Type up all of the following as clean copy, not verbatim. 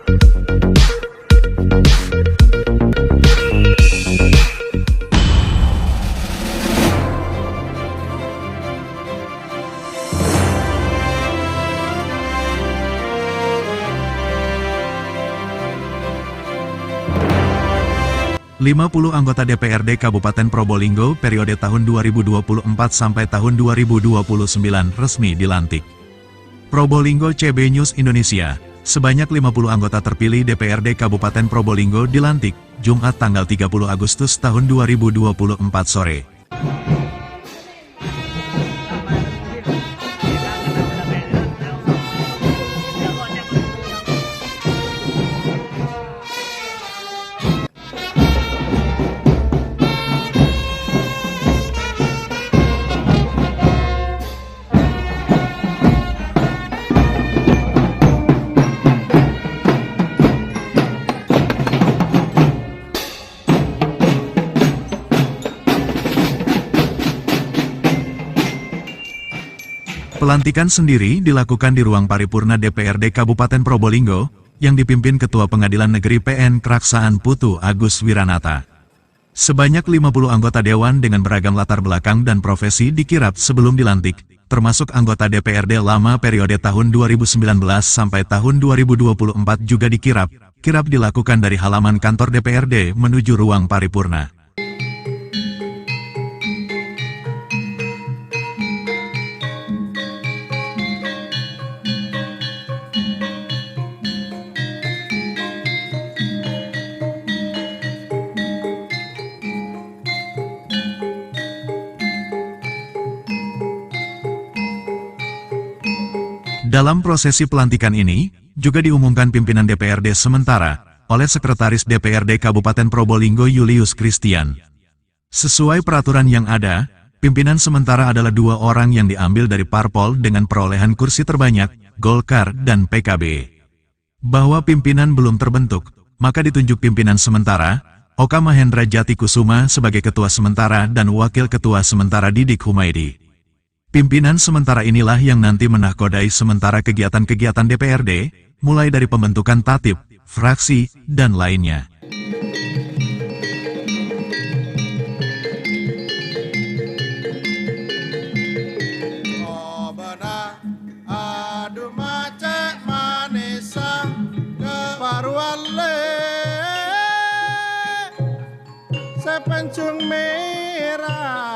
50 anggota DPRD Kabupaten Probolinggo periode tahun 2024 sampai tahun 2029 resmi dilantik. Probolinggo CB News Indonesia, sebanyak 50 anggota terpilih DPRD Kabupaten Probolinggo dilantik, Jumat tanggal 30 Agustus tahun 2024 sore. Pelantikan sendiri dilakukan di ruang paripurna DPRD Kabupaten Probolinggo, yang dipimpin Ketua Pengadilan Negeri PN Kraksaan Putu Agus Wiranata. Sebanyak 50 anggota dewan dengan beragam latar belakang dan profesi dikirap sebelum dilantik, termasuk anggota DPRD lama periode tahun 2019 sampai tahun 2024 juga dikirap. Kirap dilakukan dari halaman kantor DPRD menuju ruang paripurna. Dalam prosesi pelantikan ini, juga diumumkan pimpinan DPRD sementara, oleh Sekretaris DPRD Kabupaten Probolinggo Julius Christian. Sesuai peraturan yang ada, pimpinan sementara adalah 2 orang yang diambil dari parpol dengan perolehan kursi terbanyak, Golkar dan PKB. Bahwa pimpinan belum terbentuk, maka ditunjuk pimpinan sementara, Oka Mahendra Jati Kusuma sebagai Ketua Sementara dan Wakil Ketua Sementara Didik Humaydi. Pimpinan sementara inilah yang nanti menahkodai sementara kegiatan-kegiatan DPRD, mulai dari pembentukan tatip, fraksi, dan lainnya. Sepencung merah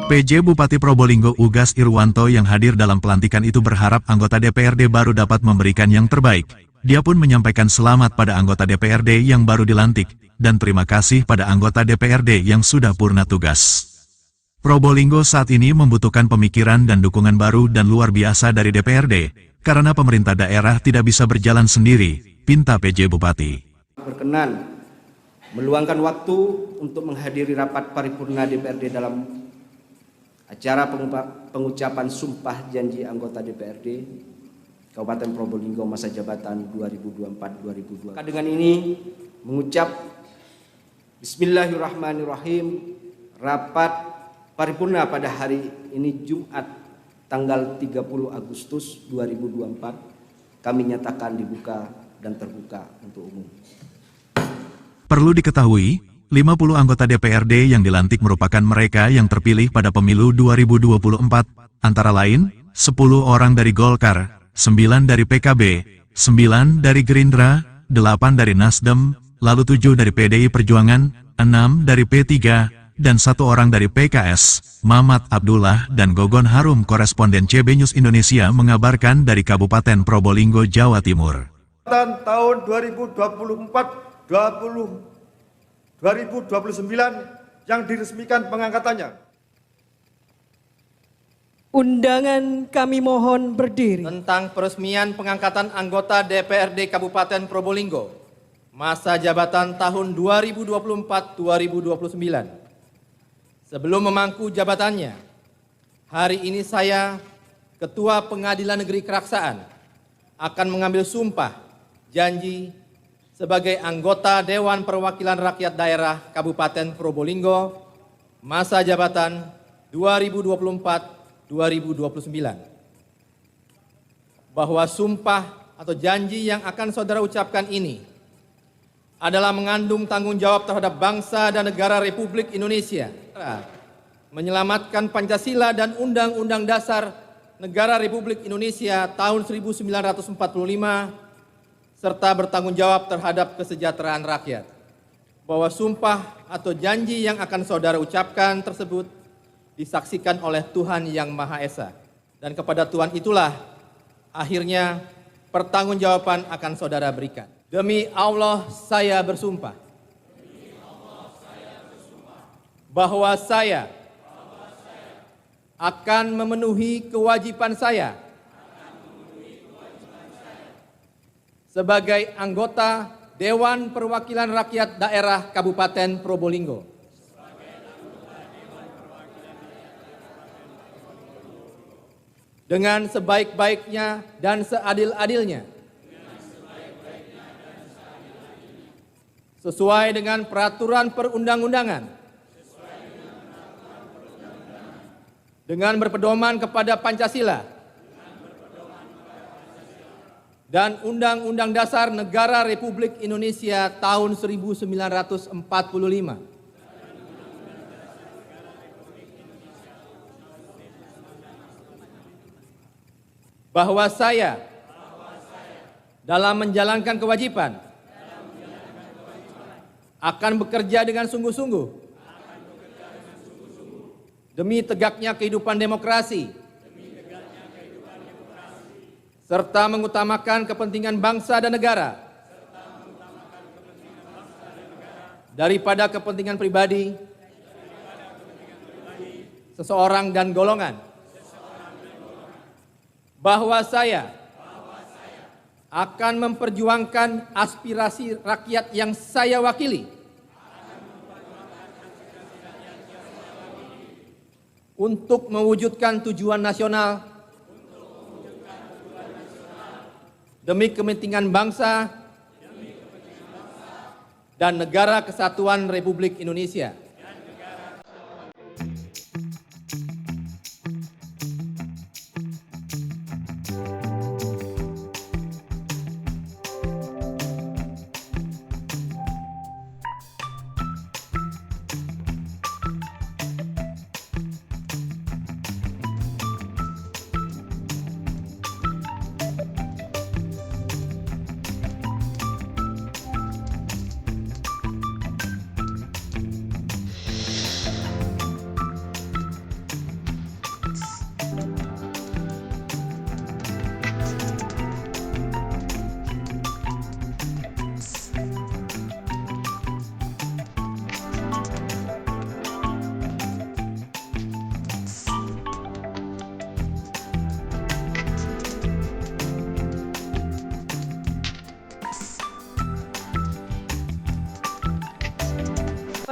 PJ Bupati Probolinggo Ugas Irwanto yang hadir dalam pelantikan itu berharap anggota DPRD baru dapat memberikan yang terbaik. Dia pun menyampaikan selamat pada anggota DPRD yang baru dilantik, dan terima kasih pada anggota DPRD yang sudah purna tugas. Probolinggo saat ini membutuhkan pemikiran dan dukungan baru dan luar biasa dari DPRD, karena pemerintah daerah tidak bisa berjalan sendiri, pinta PJ Bupati. Berkenan meluangkan waktu untuk menghadiri rapat paripurna DPRD dalam acara pengucapan sumpah janji anggota DPRD Kabupaten Probolinggo masa jabatan 2024-2025. Dengan ini mengucap Bismillahirrahmanirrahim, rapat paripurna pada hari ini Jumat tanggal 30 Agustus 2024 kami nyatakan dibuka dan terbuka untuk umum. Perlu diketahui, 50 anggota DPRD yang dilantik merupakan mereka yang terpilih pada pemilu 2024, antara lain, 10 orang dari Golkar, 9 dari PKB, 9 dari Gerindra, 8 dari Nasdem, lalu 7 dari PDI Perjuangan, 6 dari P3, dan 1 orang dari PKS, Mamat Abdullah dan Gogon Harum. Koresponden CB News Indonesia mengabarkan dari Kabupaten Probolinggo, Jawa Timur. Tahun 2029 yang diresmikan pengangkatannya. Undangan kami mohon berdiri. Tentang peresmian pengangkatan anggota DPRD Kabupaten Probolinggo, masa jabatan tahun 2024-2029. Sebelum memangku jabatannya, hari ini saya, Ketua Pengadilan Negeri Kraksaan, akan mengambil sumpah janji sebagai anggota Dewan Perwakilan Rakyat Daerah Kabupaten Probolinggo, masa jabatan 2024-2029. Bahwa sumpah atau janji yang akan saudara ucapkan ini adalah mengandung tanggung jawab terhadap bangsa dan negara Republik Indonesia, menyelamatkan Pancasila dan Undang-Undang Dasar Negara Republik Indonesia tahun 1945, serta bertanggung jawab terhadap kesejahteraan rakyat. Bahwa sumpah atau janji yang akan saudara ucapkan tersebut disaksikan oleh Tuhan Yang Maha Esa. Dan kepada Tuhan itulah akhirnya pertanggungjawaban akan saudara berikan. Demi Allah saya bersumpah. Bahwa saya akan memenuhi kewajiban saya sebagai anggota Dewan Perwakilan Rakyat Daerah Kabupaten Probolinggo dengan sebaik-baiknya dan seadil-adilnya, sesuai dengan peraturan perundang-undangan, dengan berpedoman kepada Pancasila dan Undang-Undang Dasar Negara Republik Indonesia tahun 1945. Bahwa saya dalam menjalankan kewajiban akan bekerja dengan sungguh-sungguh demi tegaknya kehidupan demokrasi serta mengutamakan kepentingan bangsa dan negara daripada kepentingan pribadi seseorang dan golongan. Bahwa saya akan memperjuangkan aspirasi rakyat yang saya wakili untuk mewujudkan tujuan nasional demi kepentingan bangsa dan negara kesatuan Republik Indonesia.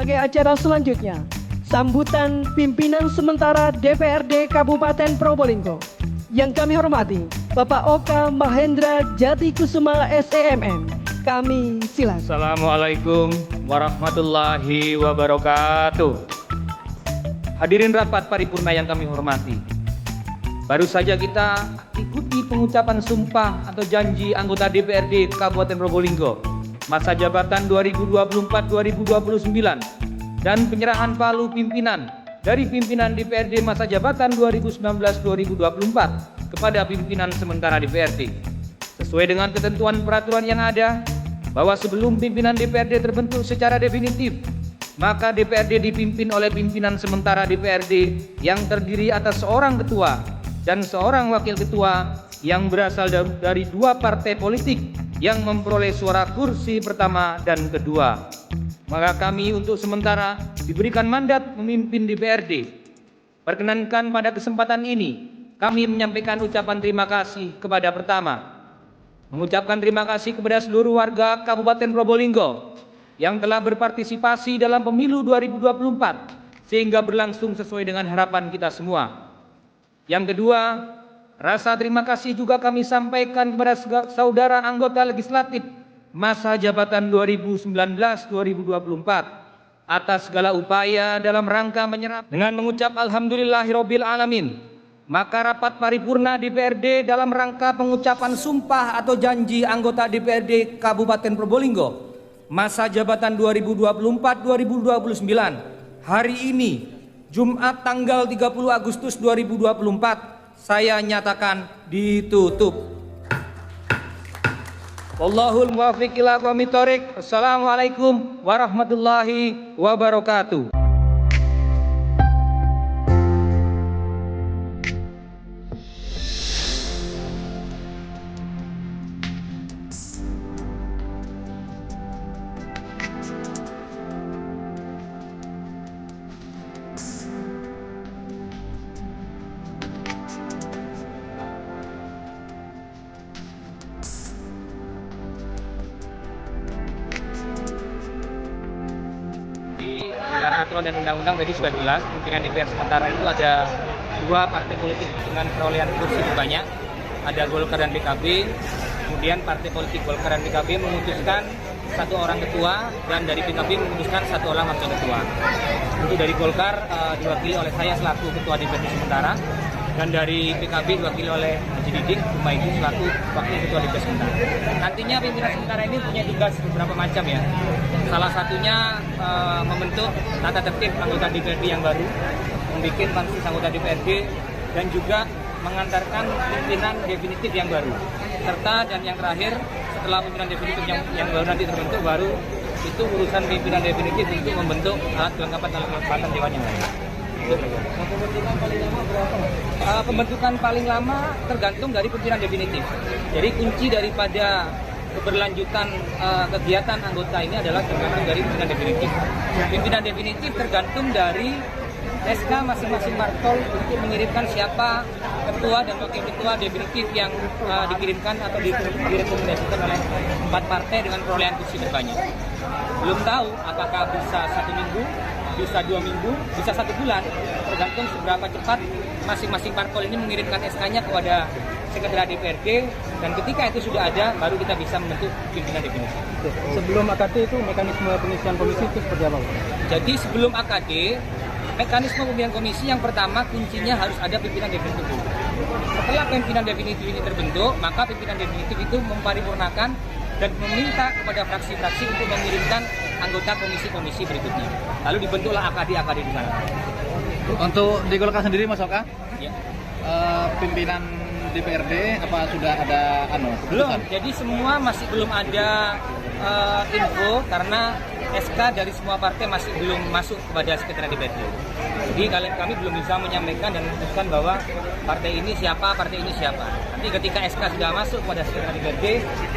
Sebagai acara selanjutnya, sambutan pimpinan sementara DPRD Kabupaten Probolinggo. Yang kami hormati, Bapak Oka Mahendra Jatikusuma SEMM. Kami silakan. Assalamualaikum warahmatullahi wabarakatuh. Hadirin rapat paripurna yang kami hormati. Baru saja kita ikuti pengucapan sumpah atau janji anggota DPRD Kabupaten Probolinggo masa jabatan 2024-2029 dan penyerahan palu pimpinan dari pimpinan DPRD masa jabatan 2019-2024 kepada pimpinan sementara DPRD. Sesuai dengan ketentuan peraturan yang ada, bahwa sebelum pimpinan DPRD terbentuk secara definitif, maka DPRD dipimpin oleh pimpinan sementara DPRD yang terdiri atas seorang ketua dan seorang wakil ketua yang berasal dari dua partai politik yang memperoleh suara kursi pertama dan kedua. Maka kami untuk sementara diberikan mandat memimpin DPRD. Perkenankan pada kesempatan ini kami menyampaikan ucapan terima kasih kepada pertama, mengucapkan terima kasih kepada seluruh warga Kabupaten Probolinggo yang telah berpartisipasi dalam pemilu 2024 sehingga berlangsung sesuai dengan harapan kita semua. Yang kedua, rasa terima kasih juga kami sampaikan kepada saudara anggota legislatif masa jabatan 2019-2024 atas segala upaya dalam rangka menyerap dengan mengucap alhamdulillahirabbil alamin. Maka rapat paripurna DPRD dalam rangka pengucapan sumpah atau janji anggota DPRD Kabupaten Probolinggo masa jabatan 2024-2029 hari ini Jumat tanggal 30 Agustus 2024 saya nyatakan ditutup. Wallahul muwaffiq ila aqwamit thoriq. Assalamualaikum warahmatullahi wabarakatuh. Dengan aturan dan undang-undang tadi sudah jelas, pimpinan DPR sementara itu ada dua partai politik dengan perolehan kursi terbanyak, ada Golkar dan PKB. Kemudian partai politik Golkar dan PKB memutuskan satu orang ketua dan dari PKB memutuskan satu orang wakil ketua. Untuk dari Golkar diwakili oleh saya selaku ketua DPR sementara dan dari PKB diwakili oleh Haji Didik Humaydi selaku wakil ketua DPR sementara. Nantinya pimpinan sementara ini punya tugas beberapa macam ya. Salah satunya membentuk tata tertib anggota DPRD yang baru, membuat pansus anggota DPRD dan juga mengantarkan pimpinan definitif yang baru. Serta dan yang terakhir setelah pimpinan definitif yang baru nanti terbentuk baru itu urusan pimpinan definitif untuk membentuk alat kelengkapan dewan yang lain. Pembentukan paling lama berapa? Pembentukan paling lama tergantung dari pimpinan definitif. Jadi kunci daripada keberlanjutan kegiatan anggota ini adalah tergantung dari pimpinan definitif. Pimpinan definitif tergantung dari SK masing-masing parpol untuk mengirimkan siapa ketua dan wakil ketua definitif yang dikirimkan atau direkomendasikan oleh 4 partai dengan perolehan kursi terbanyak. Belum tahu apakah bisa 1 minggu, bisa 2 minggu, bisa 1 bulan, tergantung seberapa cepat masing-masing parpol ini mengirimkan SK-nya kepada Sekretariat DPRD, dan ketika itu sudah ada, baru kita bisa membentuk pimpinan definitif. Sebelum AKD itu mekanisme pengisian komisi itu seperti apa? Jadi sebelum AKD, mekanisme pemilihan komisi yang pertama kuncinya harus ada pimpinan definitif dulu. Setelah pimpinan definitif ini terbentuk, maka pimpinan definitif itu memparipurnakan dan meminta kepada fraksi-fraksi untuk mengirimkan anggota komisi-komisi berikutnya. Lalu dibentuklah AKD di sana. Untuk di Golkar sendiri Mas Oka, Ya. Pimpinan DPRD apa sudah ada Belum, jadi semua masih belum ada info karena SK dari semua partai masih belum masuk kepada Sekretariat DPRD. Jadi kami belum bisa menyampaikan dan memutuskan bahwa partai ini siapa, partai ini siapa. Nanti ketika SK sudah masuk kepada Sekretariat DPRD,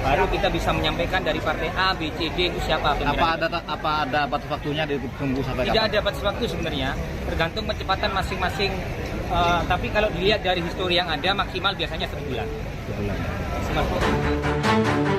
baru kita bisa menyampaikan dari partai A, B, C, D itu siapa pimpinan. Apa ada batas waktunya ditunggu sampai Tidak ada batas waktu sebenarnya, tergantung kecepatan masing-masing. Tapi kalau dilihat dari histori yang ada, maksimal biasanya 1 bulan. 1 bulan.